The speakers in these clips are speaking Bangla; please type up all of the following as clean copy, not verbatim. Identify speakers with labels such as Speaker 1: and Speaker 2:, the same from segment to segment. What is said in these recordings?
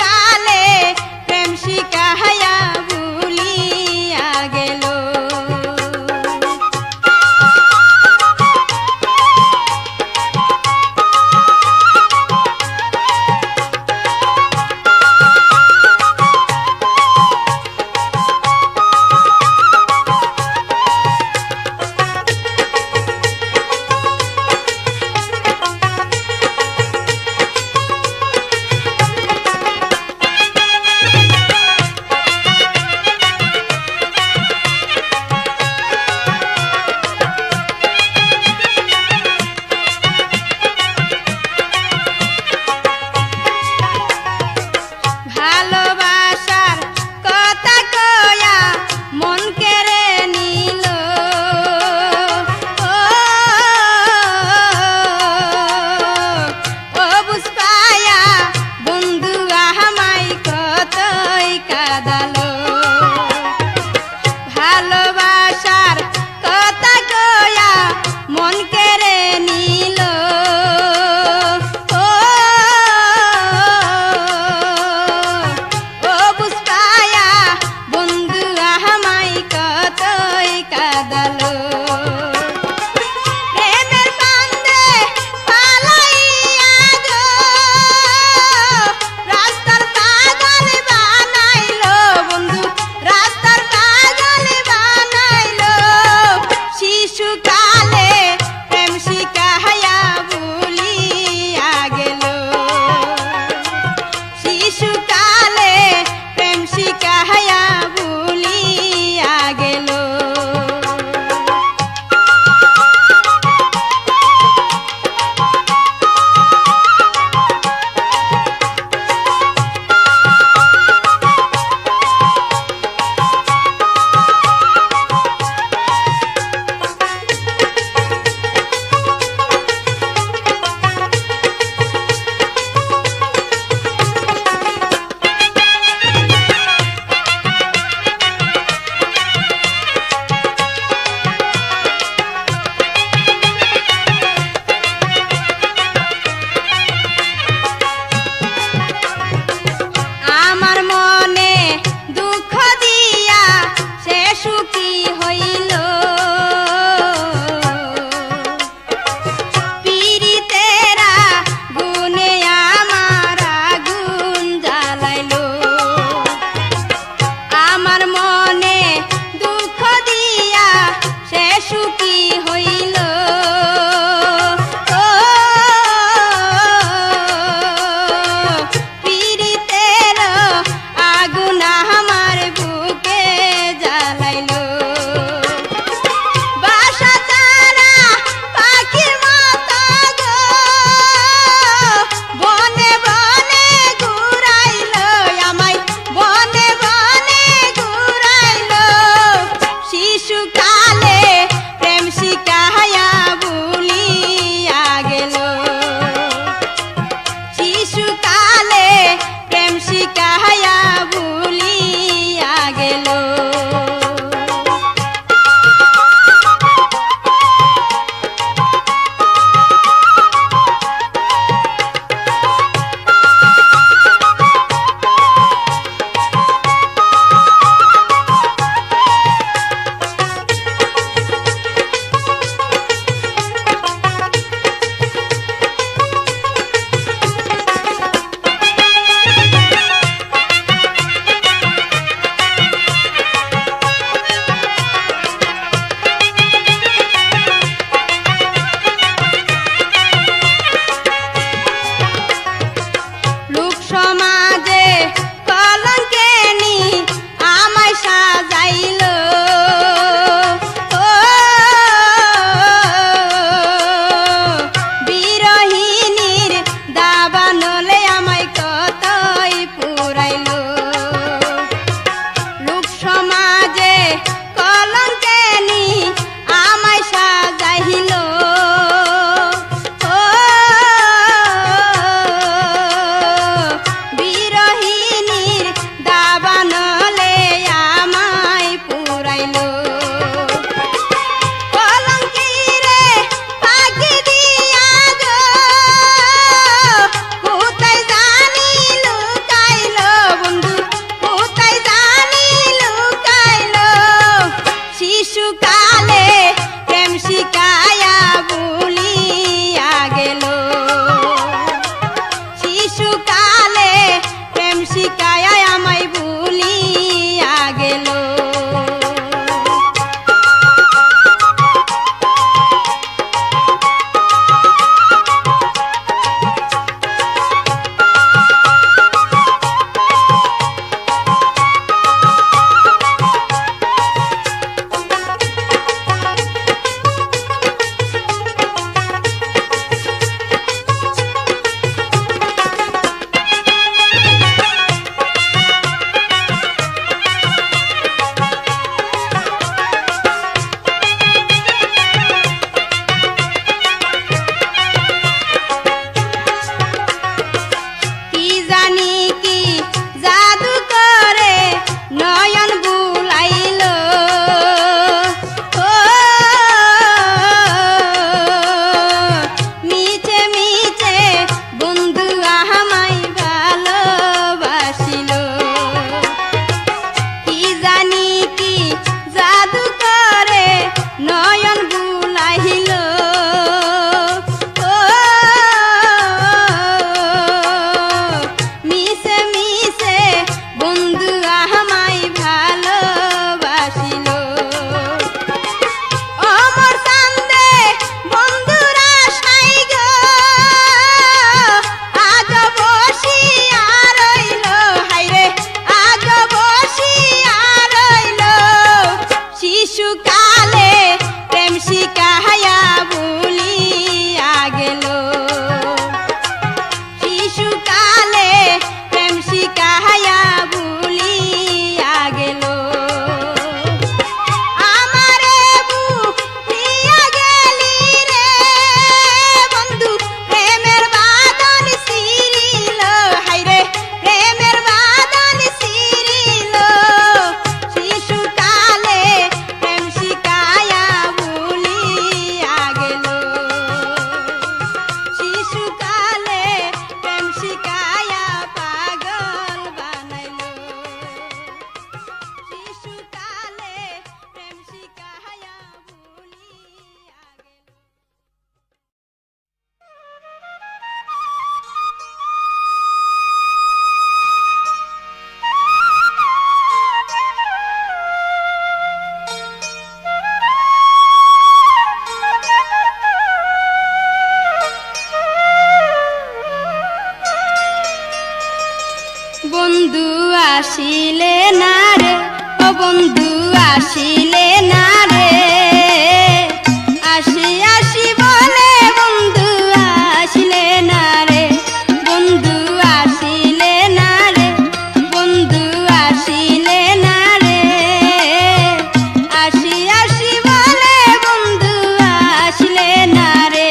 Speaker 1: কালে প্রেম শিখাইয়া ভুলিয়া গেল। বন্ধু আসিলে না রে, ও বন্ধু আসিলে না রে, আসি আসি বলে বন্ধু আসিলে না রে, বন্ধু আসিলে না রে, বন্ধু আসিলে না রে, আসি আসি বলে বন্ধু আসিলে না রে।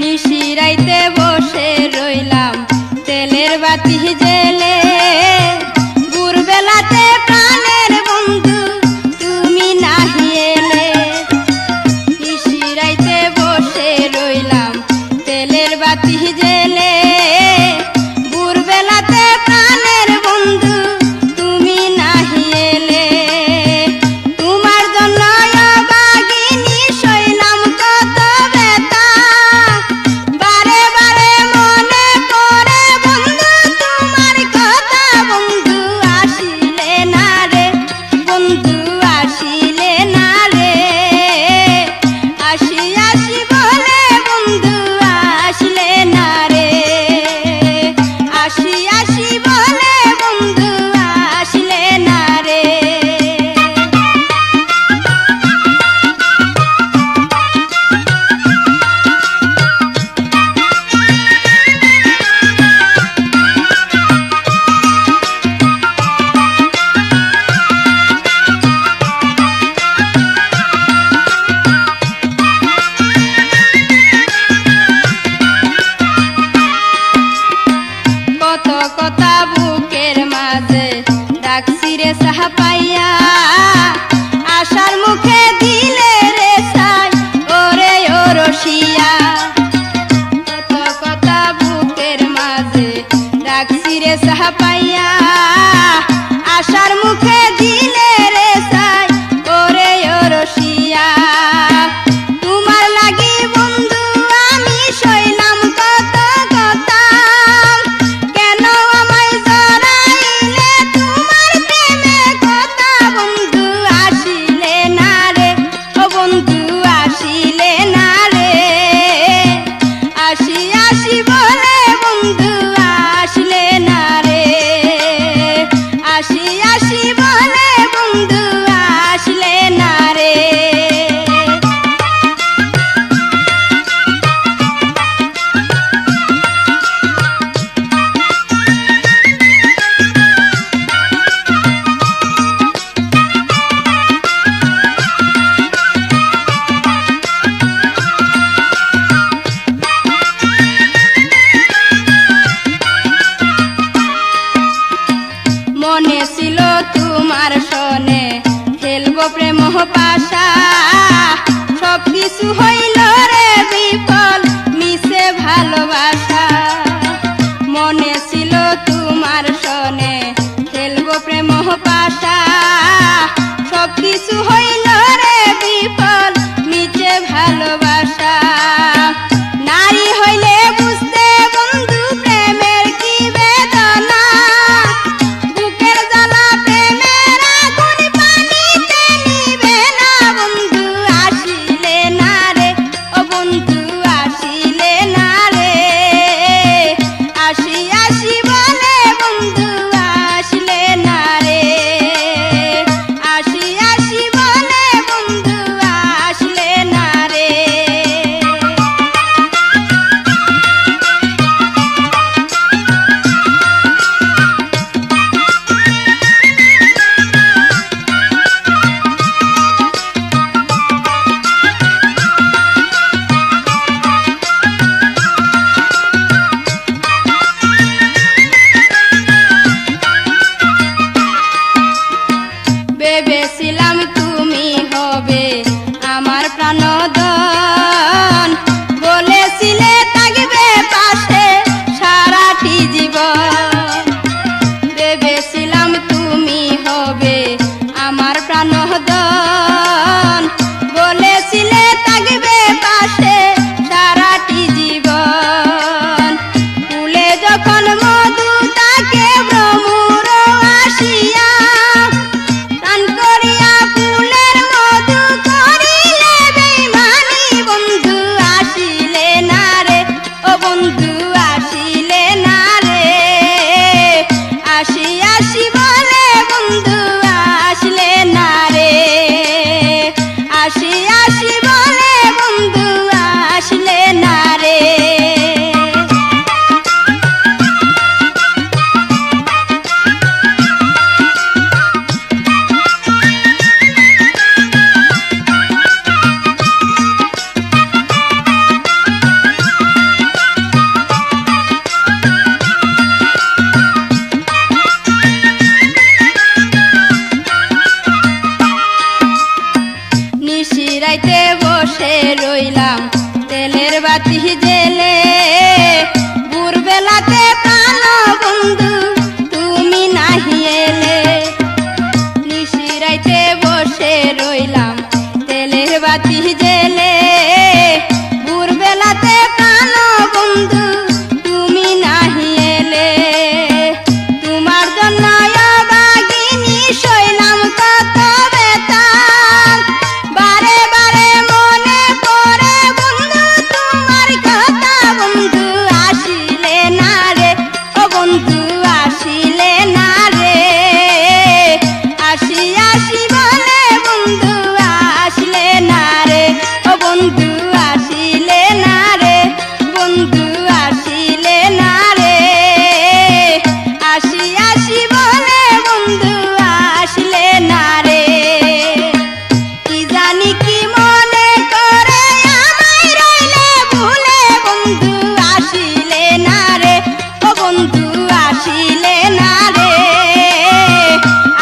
Speaker 1: নিশিরাইতে বসে রইলাম তেলের বাতি জেলে, ভোরবেলাতে প্রাণের বন্ধু তুমি নাহি এলে। নিশিরাইতে বসে রইলাম তেলের বাতি জেলে, ভোরবেলাতে প্রাণের বন্ধু তুমি নাহি এলে। তোমার জন্য অবাগিনী সইলাম কত ব্যথা, বারে বারে মনে পড়ে বন্ধু তোমার কথা, বন্ধু আসিলে না রে, বন্ধু আসিলে না রে, আসি আসি বলে বন্ধু আসিলে না রে, আসি আসি বলে বন্ধু আসিলে না রে। কত কথা বুকের মাঝে ডাকছি রে সাহা পাইয়া, আশার মুখে দিলে রে সাই ওরে ও রসিয়া। কত কথা বুকের মাঝে ডাকছি রে সাহা পাইয়া, আশার মুখে দিলে রে সাই ওরে ও রসিয়া। তোমার লাগি বন্ধু আমি সইলাম কত কথা, কেন আমায় জড়াইলে তোমার প্রেমে কথা, বন্ধু আসিলে না রে, ও বন্ধু আসিলে না রে, আসি আসি বলে বন্ধু আসিলে না রে, আসি আসি বলে বন্ধু আসিলে না রে। মনে ছিল তোমার সনে খেলবো প্রেম পাশা, সব কিছু হইল রে বিফল মিশে ভালোবাসা। মনে ছিল তোমার সনে খেলবো প্রেম পাশা, সব কিছু হইল রে বিফল মিশে ভালোবাসা। নারী হইলে বুঝতে বন্ধু প্রেমের কি বেদনা, বুকের জ্বালা প্রেমের আগুন পানিতে নিবে না বন্ধু নিশিরাইতে বসে রইলাম তেলের বাতি জেলে, ভোরবেলাতে প্রাণ বন্ধু তুমি নাহি এলে। নিশিরাইতে বসে রইলাম তেলের বাতি জেলে, ভোরবেলাতে প্রাণ বন্ধু তুমি নাহি এলে। তোমার জন্য অভাগিনী সইলাম কত ব্যথা, বারে বারে মনে পড়ে বন্ধু তোমার কথা। বন্ধু আসিলে না রে, ও বন্ধু আসিলে না রে, আসি আসি বলে বন্ধু আসলে না রে, ও বন্ধু আসিলে না রে, বন্ধু আসিলে না রে, আসি আসি বলে বন্ধু আসলে না রে। কি জানি কি মনে করে আমায় রইলে ভুলে, বন্ধু আসিলে না রে, ও বন্ধু আসিলে না রে,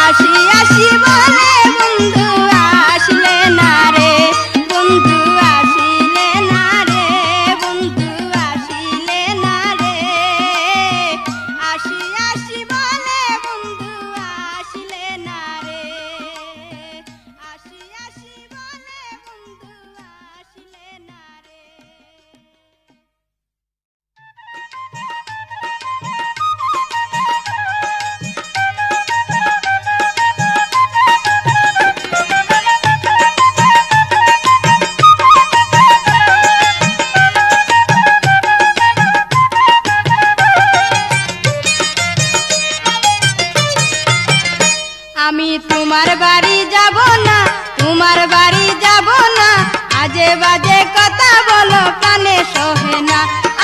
Speaker 1: আসি আসি বলে বন্ধু আসলে না রে, বন্ধু আসিলে না রে, বন্ধু আসিলে না রে, আসি আসি বলে বন্ধু আসলে না রে, আসি আসি বলে বন্ধু আসলে না রে। আমি তোমার বাড়ি যাব না, তোমার বাড়ি যাব না, আজে বাজে কথা বলো কানে সহে না।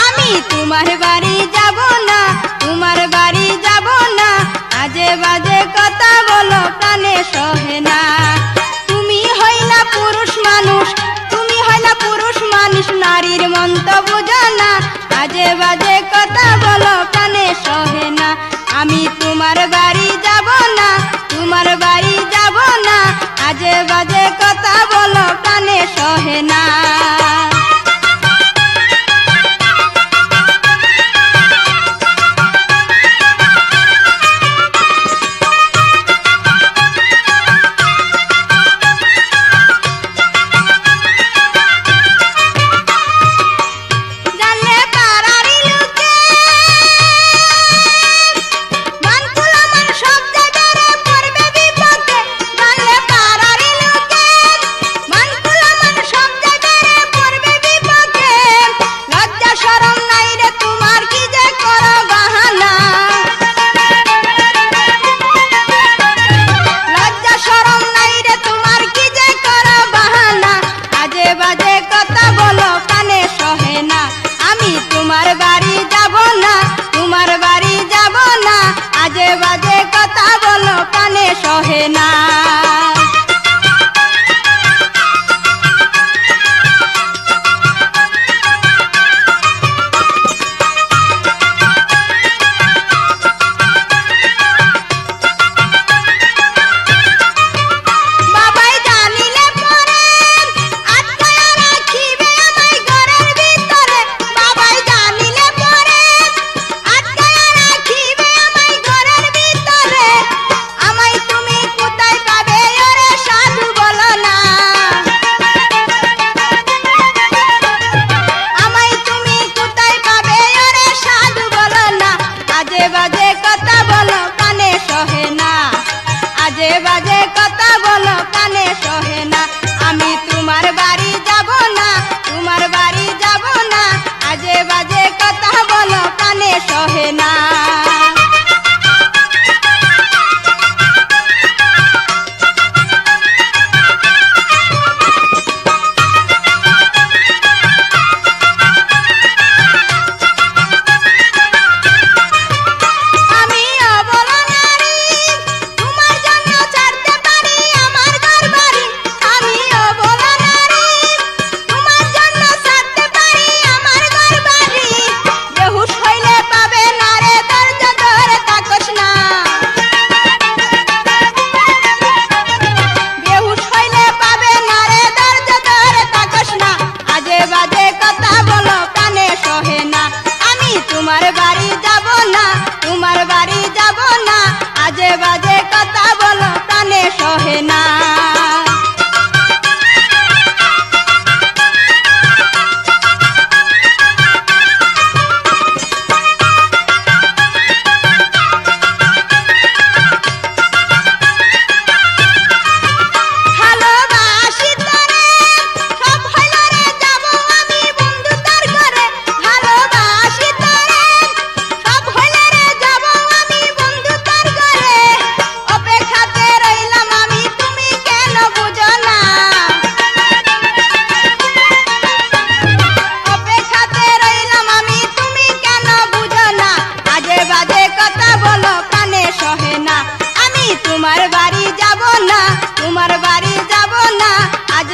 Speaker 1: আমি তোমার বাড়ি যাব না, তোমার বাড়ি যাব না, আজে বাজে কথা বলো কানে সহে না। তুমি হইলা পুরুষ মানুষ, তুমি হইলা পুরুষ মানুষ, নারীর মন তো বুঝো না, আজে বাজে কথা বলো কানে সহে না। আমি তোমার বাড়ি যাব না, তোমার বাড়ি যাব না, আজে বাজে কথা বলো কানে সহে না। জানলে পাড়ারই লোকে মানকুলা মান সব জায়গায় পড়বে বিপদে, জানলে পাড়ারই লোকে মানকুলা মান সব জায়গায়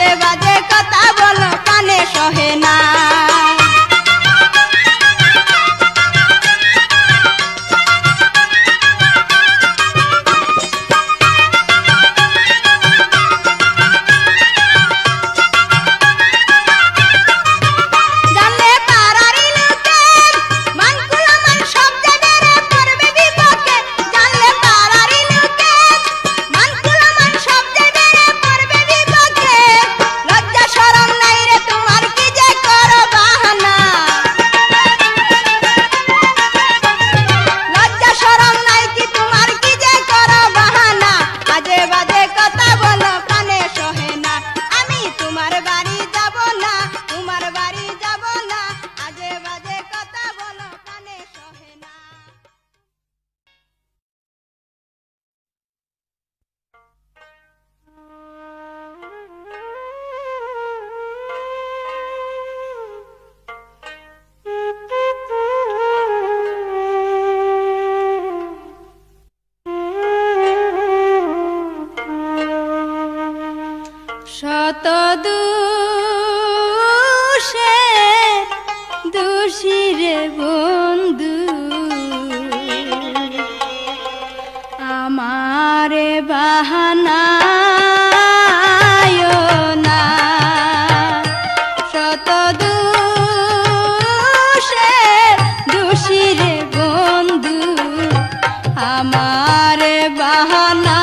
Speaker 1: আজে বাজে কথা বলো কানে সহে না। শত দোষে দোষী রে বন্ধু আমারে বাহানায় না। শত দোষে দোষী রে বন্ধু আমারে বাহানা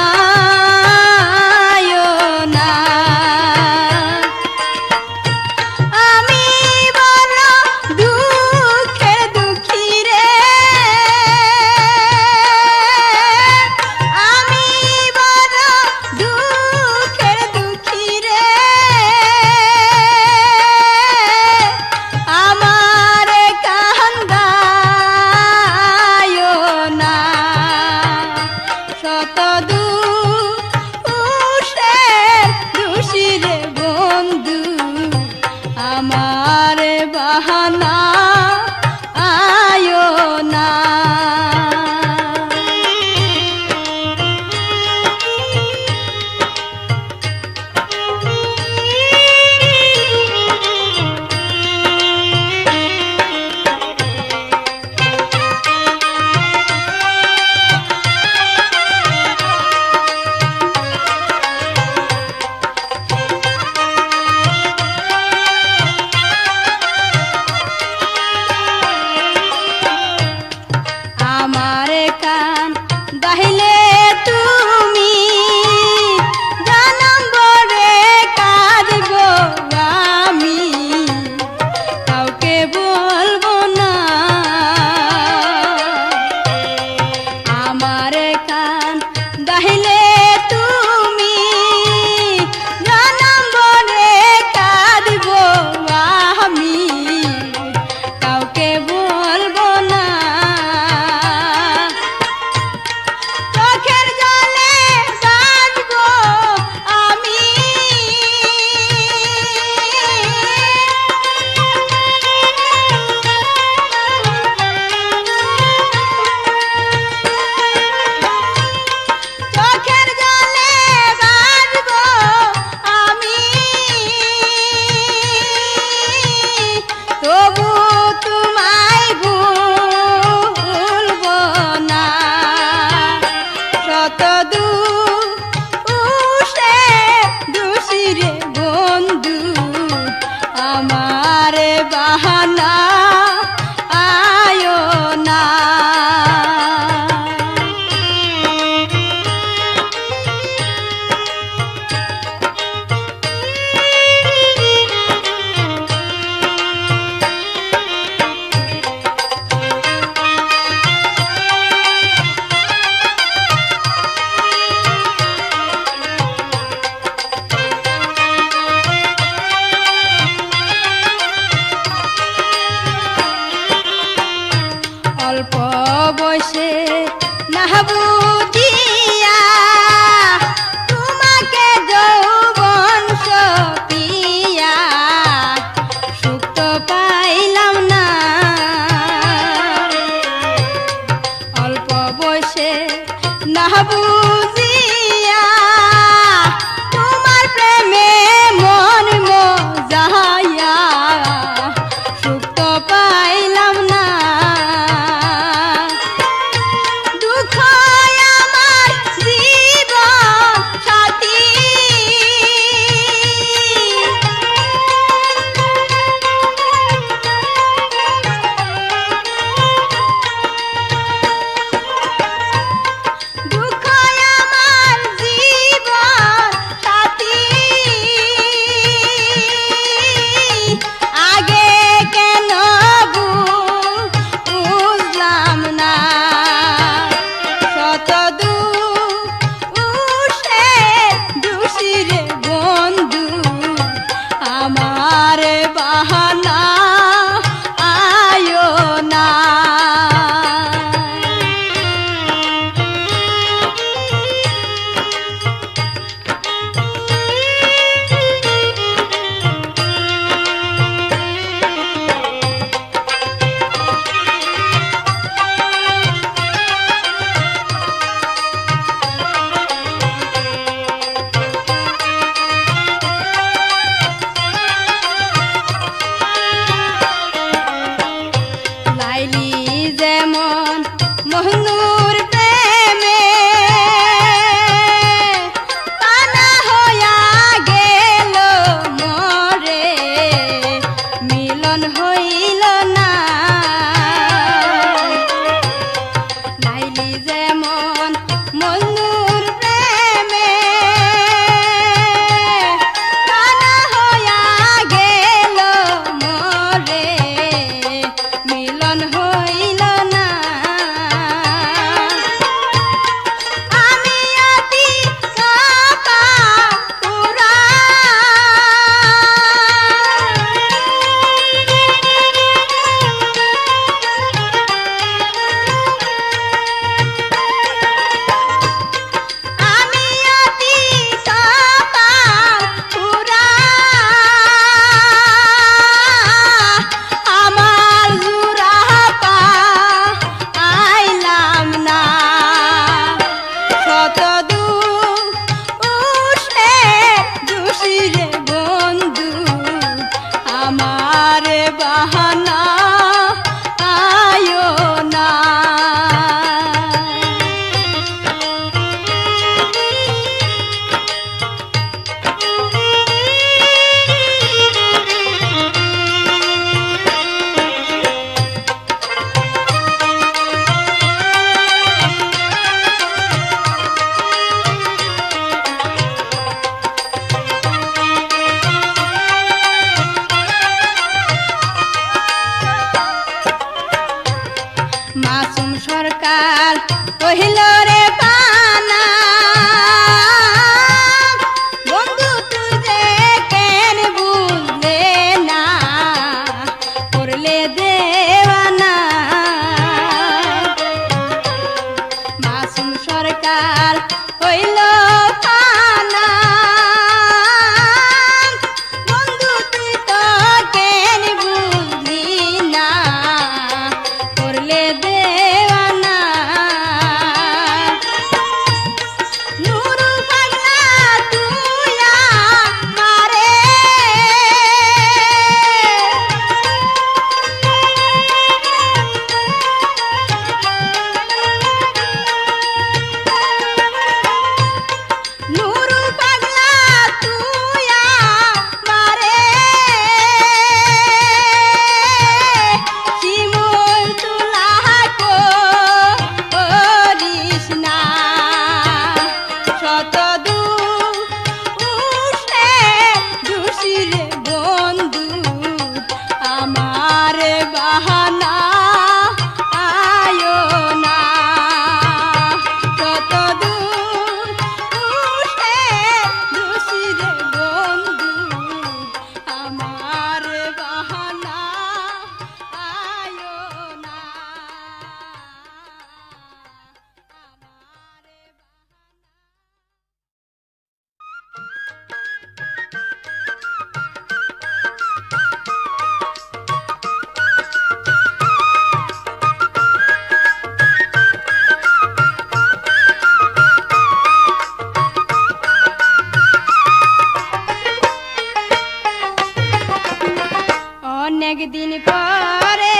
Speaker 1: দিন পরে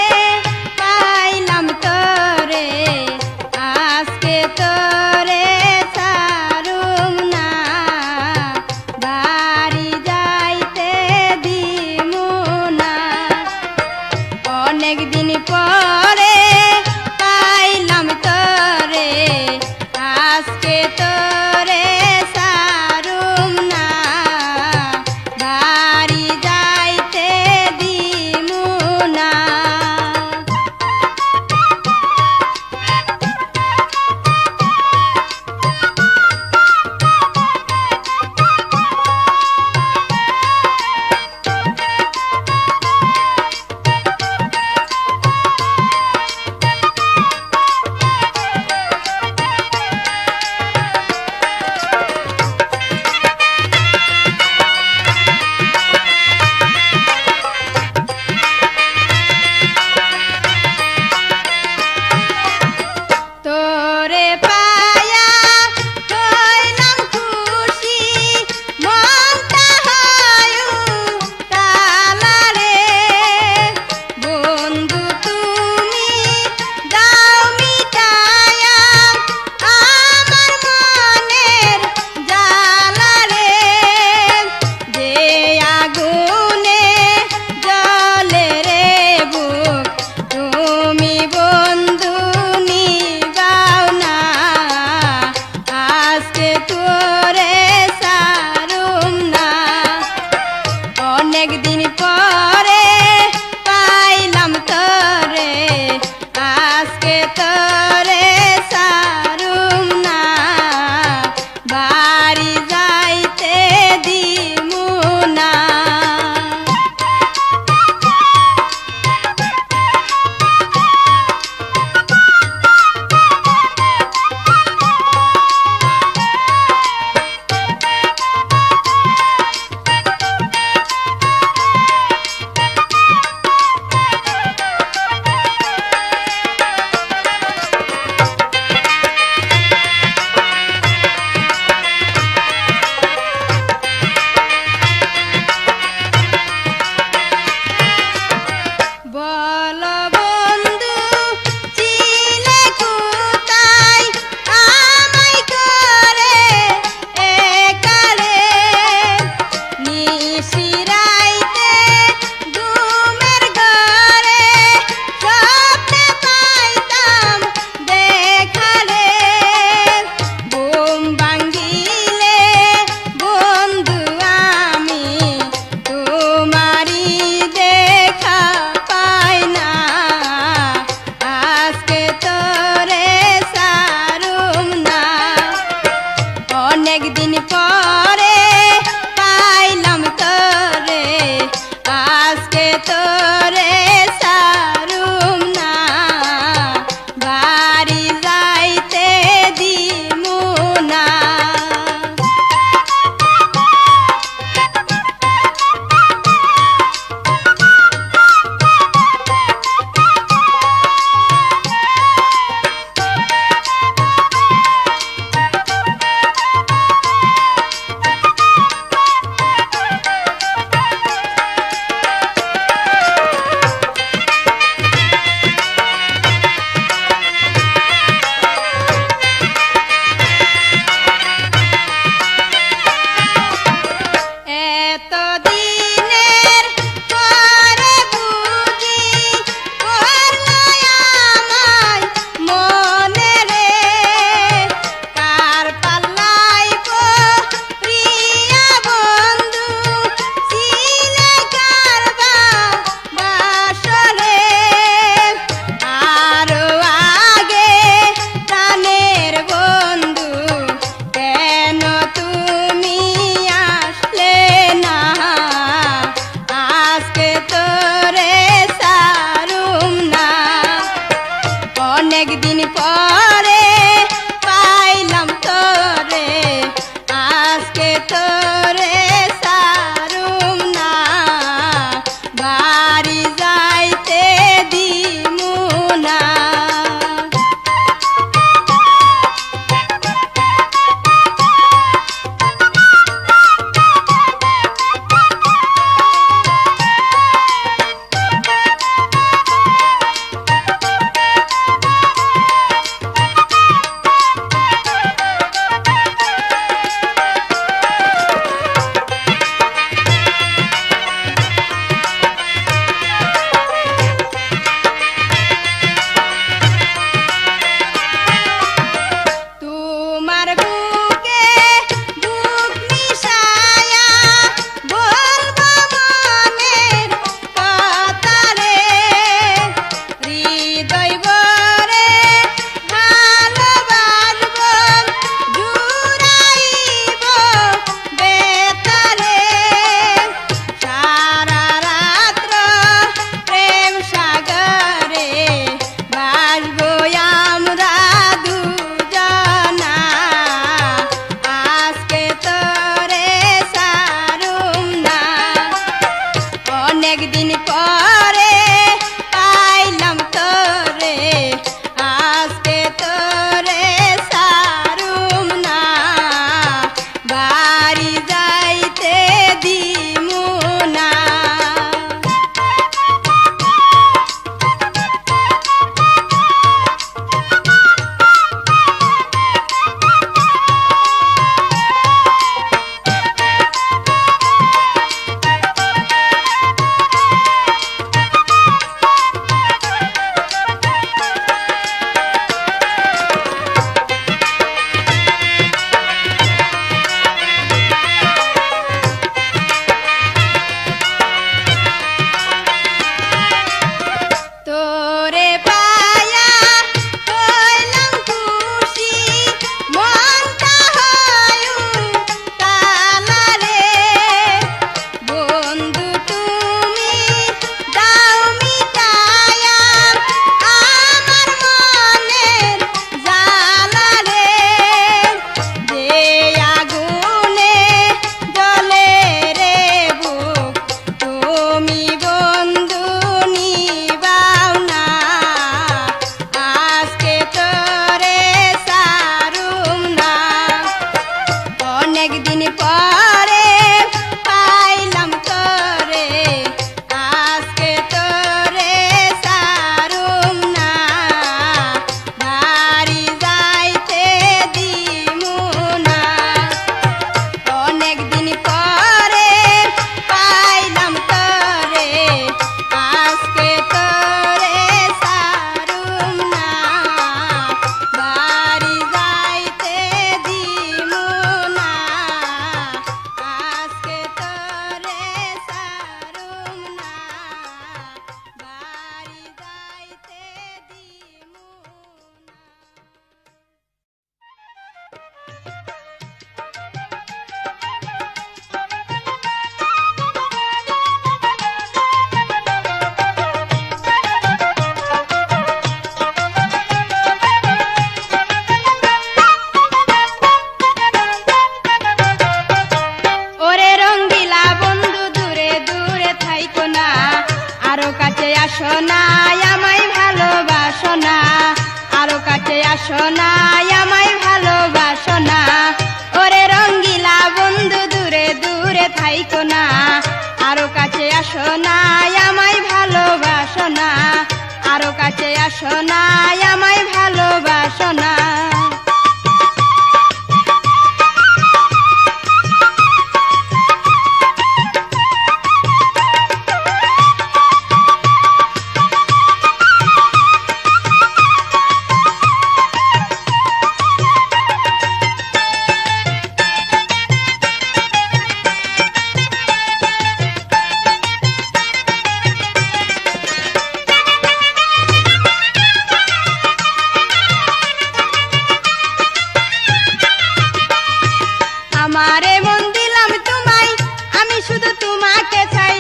Speaker 1: পাইলাম তোরে, আজকে তোরে ছাড়ুম না, বাড়ি যাইতে দিমু না। অনেক দিন পরে পাইলাম তোরে, আজকে তোরে ছাড়ুম না, বাড়ি যাইতে দিমু না। তোরে পায়া হইলাম খুশি, মনটা হয় তালারে, বন্ধু তুমি দাও মিটায়া আমার মনের জ্বালারে, যে আগুনে জ্বলে রে বুক তুমি বন্ধু নিবাও না, আজকে তোরে ছাড়ুম না। অনেক দিন পরে পাইলাম তোরে, আজকে তোরে ছাড়ুম না, বাড়ি যাইতে দিমু না। বল বন্ধু চিলে কোথায় আমায় করে একালে, নিশিরাইতে ঘুমের ঘরে স্বপ্নে পাইতাম দেখালে, ঘুম ভাঙ্গিলে বন্ধু আমি তোমারি দেখা পাই না, আজকে তোরে ছাড়ুম না। অনেক দিন পরে পাইলাম তোরে, আসো না আমায় ভালোবাসো না, আরো কাছে আসো না আমায় ভালোবাসো না। ওরে রঙ্গিলা বন্ধু দূরে দূরে থাইকো না, আরো কাছে আসো না আমায় ভালোবাসো না, আরো কাছে আসো না আমায় ভালোবাসো না। আমারে মন দিলাম তোমায়, আমি শুধু তোমাকে চাই,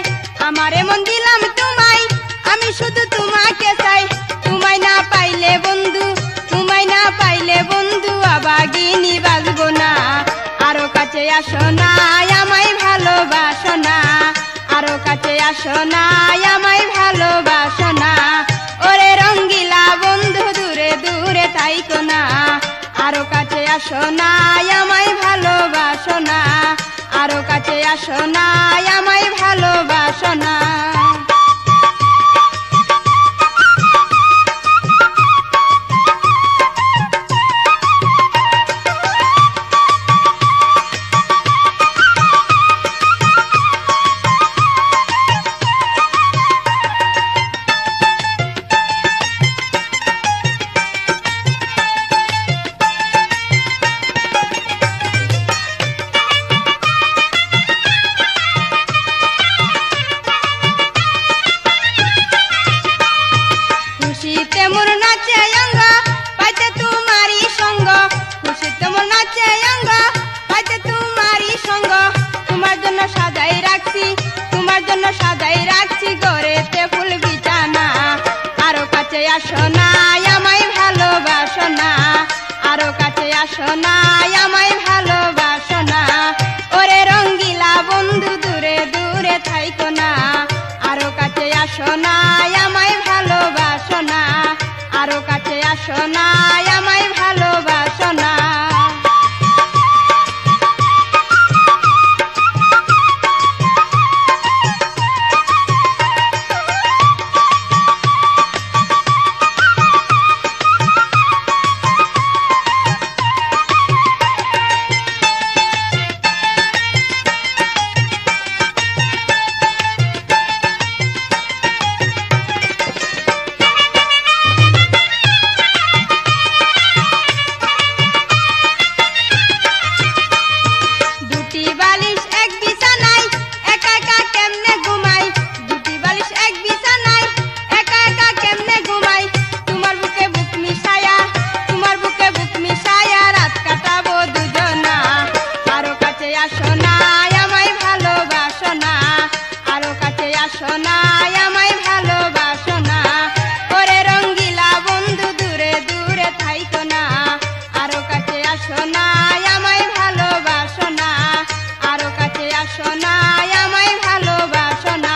Speaker 1: আমারে মন দিলাম তোমায়, আমি শুধু তোমাকে চাই। তোমায় না পাইলে বন্ধু, তোমায় না পাইলে বন্ধু অবাগিনী বাজবো না, আরো কাছে আসো না আমায় ভালোবাসো না, আরো কাছে আসো না আমায় ভালোবাসো না। ওরে রঙ্গিলা বন্ধু দূরে দূরে থাইকো না, আরো কাছে আসো না আমায় ভালোবাসো না, আরো কাছে আসো না আমায় ভালোবাসো না। খুশিতে মোর নাচে অঙ্গ পাইতে তোমারই সঙ্গ, খুশিতে মোর নাচে অঙ্গ পাইতে তোমারই সঙ্গ। তোমার জন্য সাজাই রাখছি, তোমার জন্য সাজাই রাখছি ঘরেতে ফুল বিছানা, আরো কাছে আসো না আমায় ভালোবাসো না, আরো কাছে আসো না আমায় ভালোবাসো না। ওরে রঙ্গিলা বন্ধু দূরে দূরে থাইকো না, আরো কাছে আসো না আমায় ভালোবাসো না, আরো কাছে আসো না আমায় ভালোবাসো না। দুটি বালিশ এক বিছানায় একা একা কেমনে ঘুমাই, দুটি বালিশ এক বিছানায় একা একা কেমনে ঘুমাই। তোমার বুকে বুক মিশায়া, তোমার বুকে বুক মিশায়া রাত কাটাবো দুজনা, আরো কাছে আসো না আমায় ভালোবাসো না, আরো কাছে আসো না আমায় ভালোবাসো না। ওরে রঙ্গিলা বন্ধু দূরে দূরে থাইকো না, আরো কাছে আসো না আমায় ভালোবাসো না, আরো কাছে আসো না আমায় ভালোবাসো না।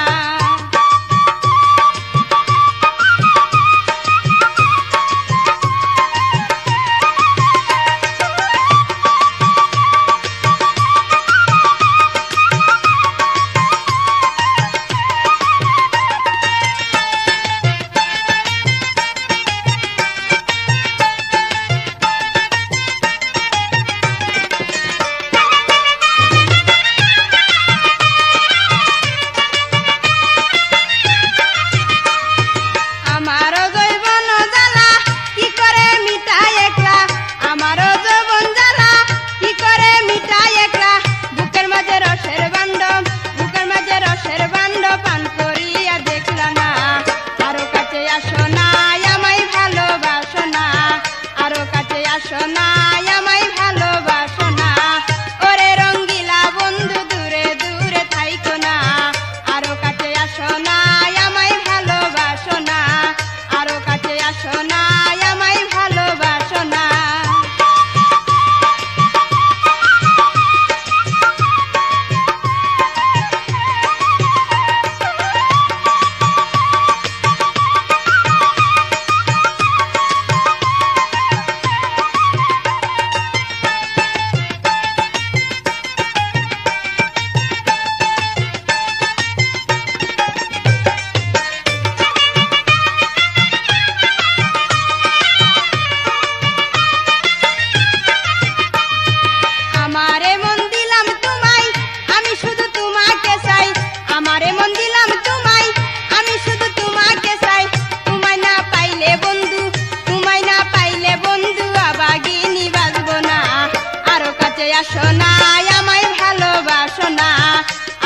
Speaker 1: আসো না আমায় ভালোবাসো না,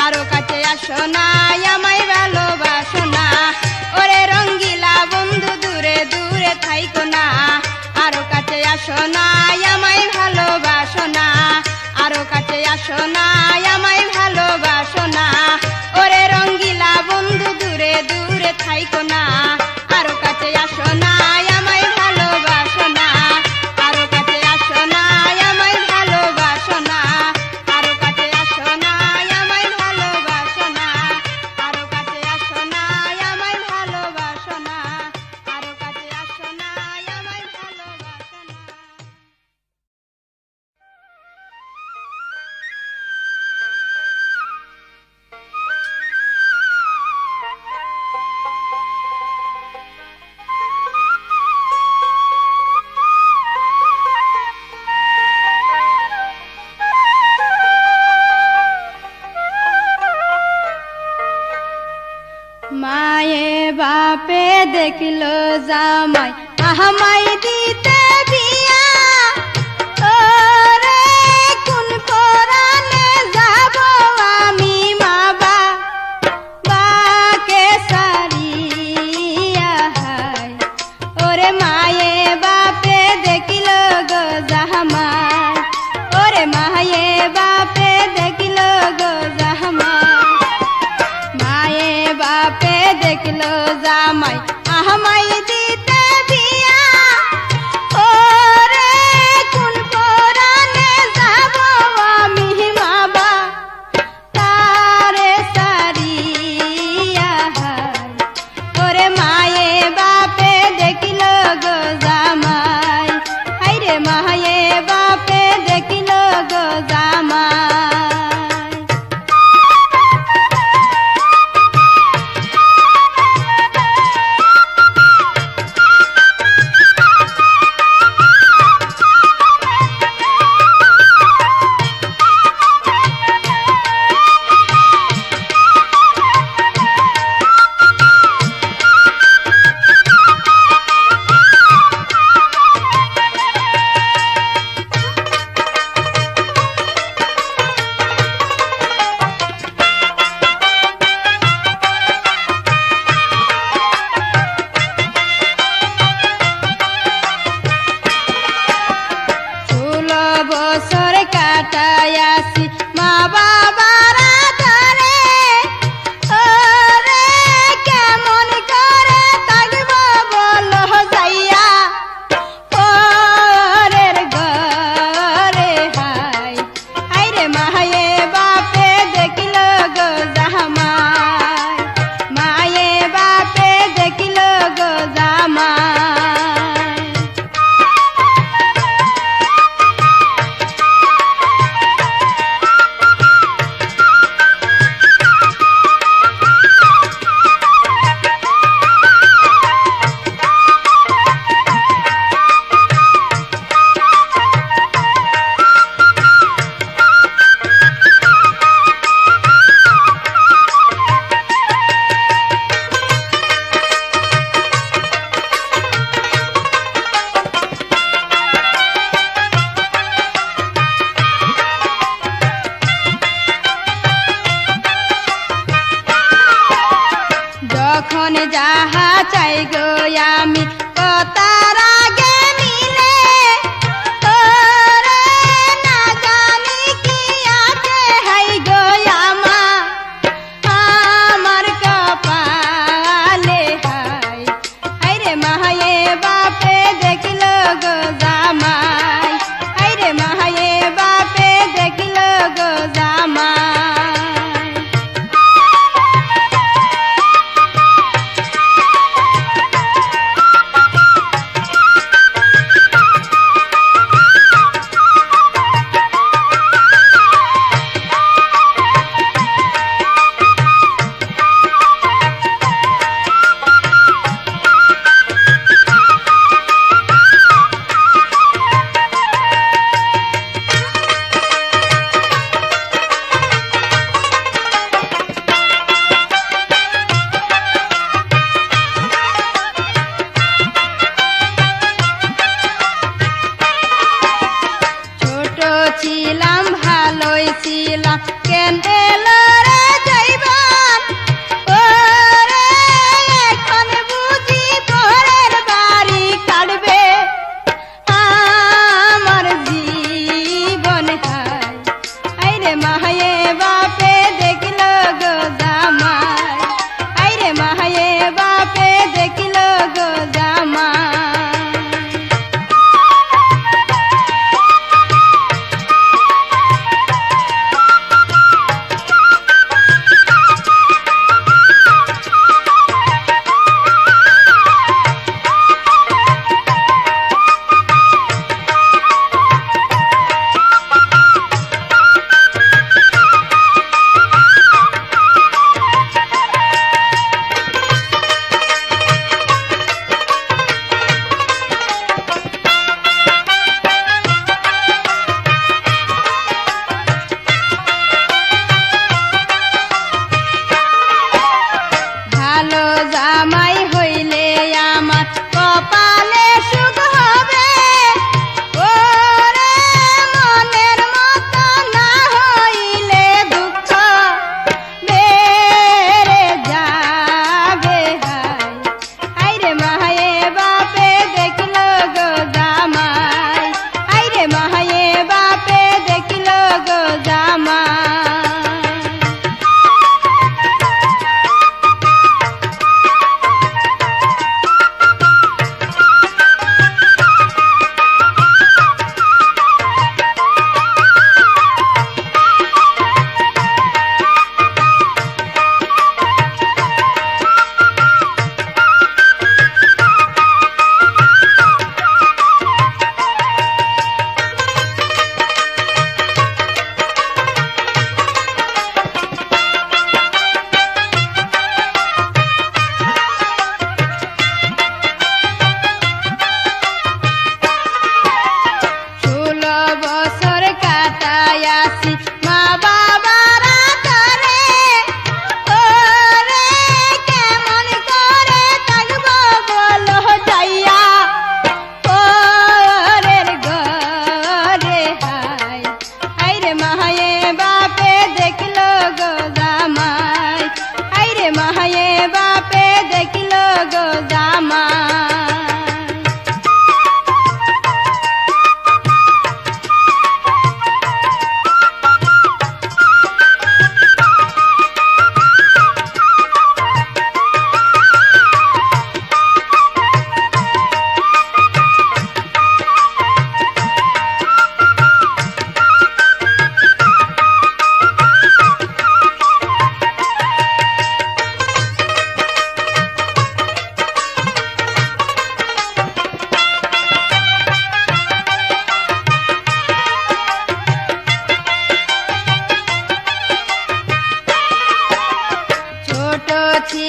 Speaker 1: আরো কাছে আসো না আমায় ভালোবাসো না। ওরে রঙ্গিলা বন্ধু দূরে দূরে থাইকো না, আরো কাছে আসো না আমায় ভালোবাসো না, আরো কাছে আসো না আমায় ভালোবাসো না। ওরে রঙ্গিলা বন্ধু দূরে দূরে থাইকো না, আরো কাছে আসো না আমায় ভালোবাসো না, আরো কাছে আসো না আমায় ভালোবাসো না, আরো কাছে আসো না আমায় ভালোবাসো না, আরো কাছে আসো না আমায় ভালোবাসো না, আরো কাছে আসো না আমায় ভালোবাসো না। মায়ে বাপে দেখলো জামাই আমায় দিতে বিয়া, ওরে কোন পরাণে যাব আমি মা বাবাকে সারিয়া। ওরে মায়ে বাপে দেখলো গো জামাই, ওরে মায়ে বাপে দেখলো গো জামাই, মায়ে বাপে দেখলো জামাই আমায় দিতে বিয়া, ওরে কোন পরাণে যাব আমি মা বাবারে সারিয়া। ওরে মায়ে বাপে দেখলো গো জামাই, হাইরে মায়ে বাপে দেখলো গো জামাই। বছর কাটায়াছি মা বাবার আদরে, ওরে কেমন করে থাকব বলো যাইয়া পরের ঘরে। হাই হাইরে মায়ে বাপে দেখল গো জামাই, মায়ে বাপে দেখল গো জামাই। যখন যাহা চাই গো আমি কথার আগে মিলে, ওরে না জানি কি আছে হাই গো আমার কপালে। হাই হাইরে মায়ে বাপে দেখল গো জামাই, হাইরে মায়ে বাপে দেখল গো জামাই।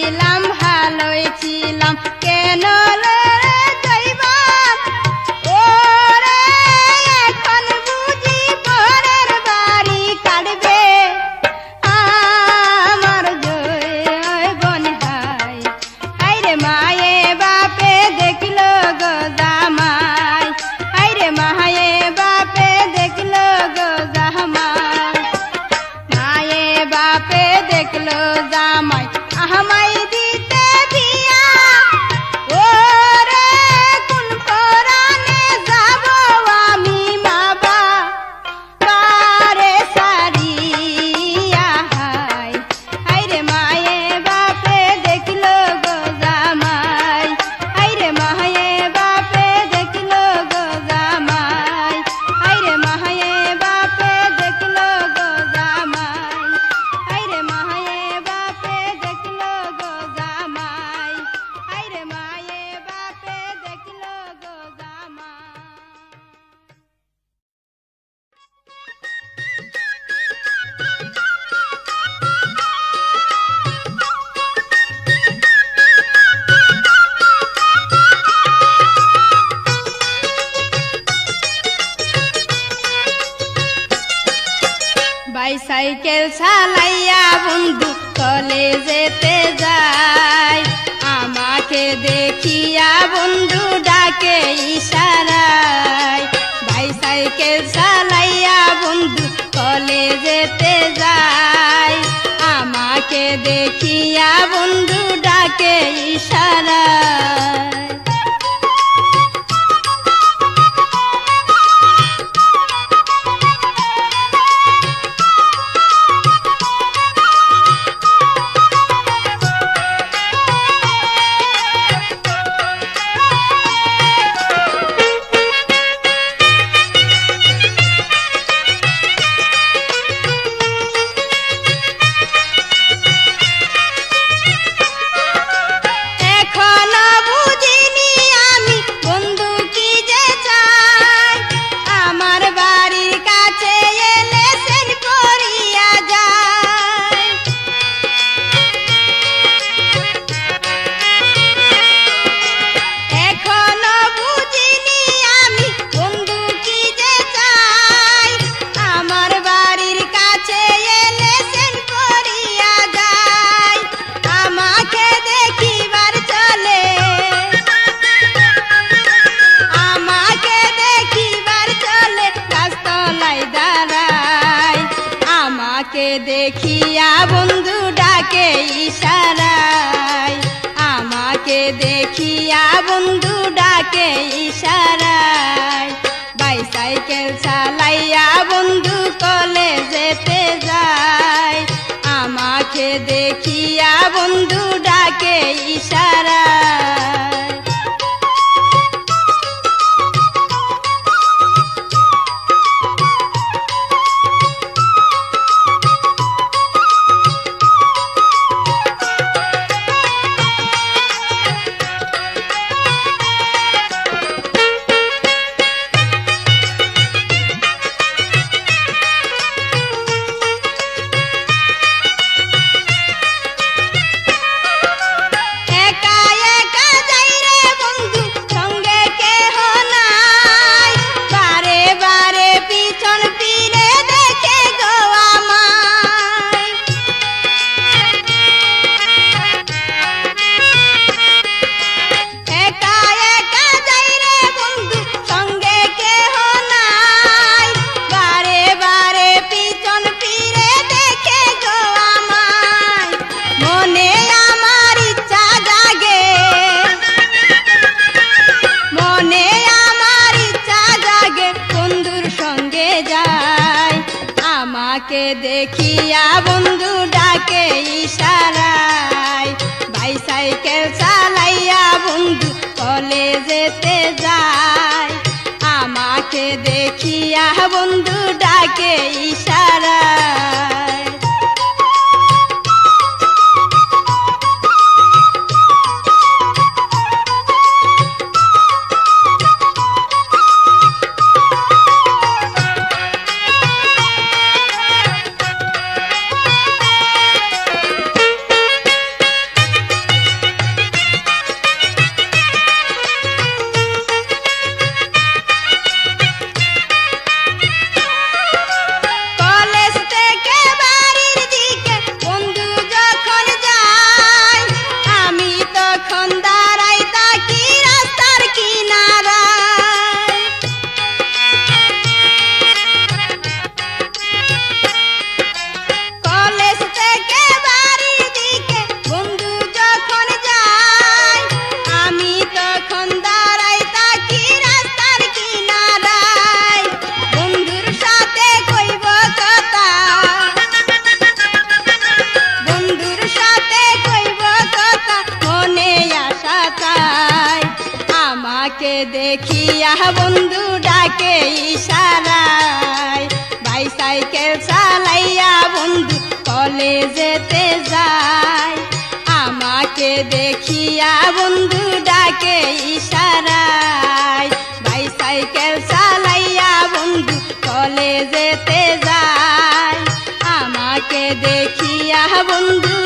Speaker 1: ছিলাম ভালোই ছিলাম কেন রে জৈবান ওরে এখন বুঝি পরের বাড়ি কাটবে আমার জৈবন হাই আইরে মায়ে বাপে দেখলো গো জামাই আইরে মায়ে বাপে দেখলো গো জামাই মায়ে বাপে দেখলো জামাই আমায় দিতে বিয়া ওরে কোন পরাণে যাব আমি বাবা বারে সারিয়া হাই আইরে মায়ে বাপে দেখলো গো জামাই আইরে মায়ে বাপে দেখলো গো জামাই আইরে মায়ে বাপে দেখলো গো জামাই আইরে মায়ে বাপে দেখলো গো জামাই আইরে মায়ে বাপে দেখলো গো বাইসাইকেল চালাইয়া বন্ধু কলেজেতে যায় আমাকে দেখিয়া বন্ধু ডাকে ইশারায় বাইসাইকেল চালাইয়া বন্ধু কলেজেতে যায় আমাকে দেখিয়া বন্ধু ডাকে ইশারায় এখনো বুঝিনি আমি বন্ধু কি যে চাই আমার বাড়ির কাছে এলে সেন করিয়া যায় এখনো বুঝিনি আমি বন্ধু কি যে চাই আমার বাড়ির কাছে এলে সেন করিয়া যায় আমাকে দেখিবার চলে আমাকে দেখিবার চলে গাছতলায় দাঁড়ায় আমাকে দেখিয়া বন্ধু ডাকে ইশারায় আমাকে দেখিয়া বন্ধু ডাকে ইশারায় বাইসাইকেল চালাইয়া বন্ধু কলেজেতে যায় আমাকে দেখিয়া বন্ধু ডাকে ইশারায় একা একা যাই রে বন্ধু সঙ্গে কেহ নাই বারে বারে পিছন ফিরে দেখে গো আমায় একা একা যাই রে বন্ধু সঙ্গে কেহ নাই বারে বারে পিছন ফিরে দেখে গো আমায় মনে আমার ইচ্ছা জাগে মনে আমার ইচ্ছা জাগে বন্ধুর সঙ্গে যায় আমাকে দেখিয়া বন্ধু ডাকে ইশারায় বাইসাইকেল চালাইয়া বন্ধু কলেজেতে যায় আমাকে দেখিয়া বন্ধু ডাকে ইশারায় দেখিয়া বন্ধু ডাকে ইশারায়, বাইসাইকেল চালাইয়া বন্ধু কলেজেতে যায়। আমাকে দেখিয়া বন্ধু ডাকে ইশারায়, বাইসাইকেল চালাইয়া বন্ধু কলেজেতে যায়। আমাকে দেখিয়া বন্ধু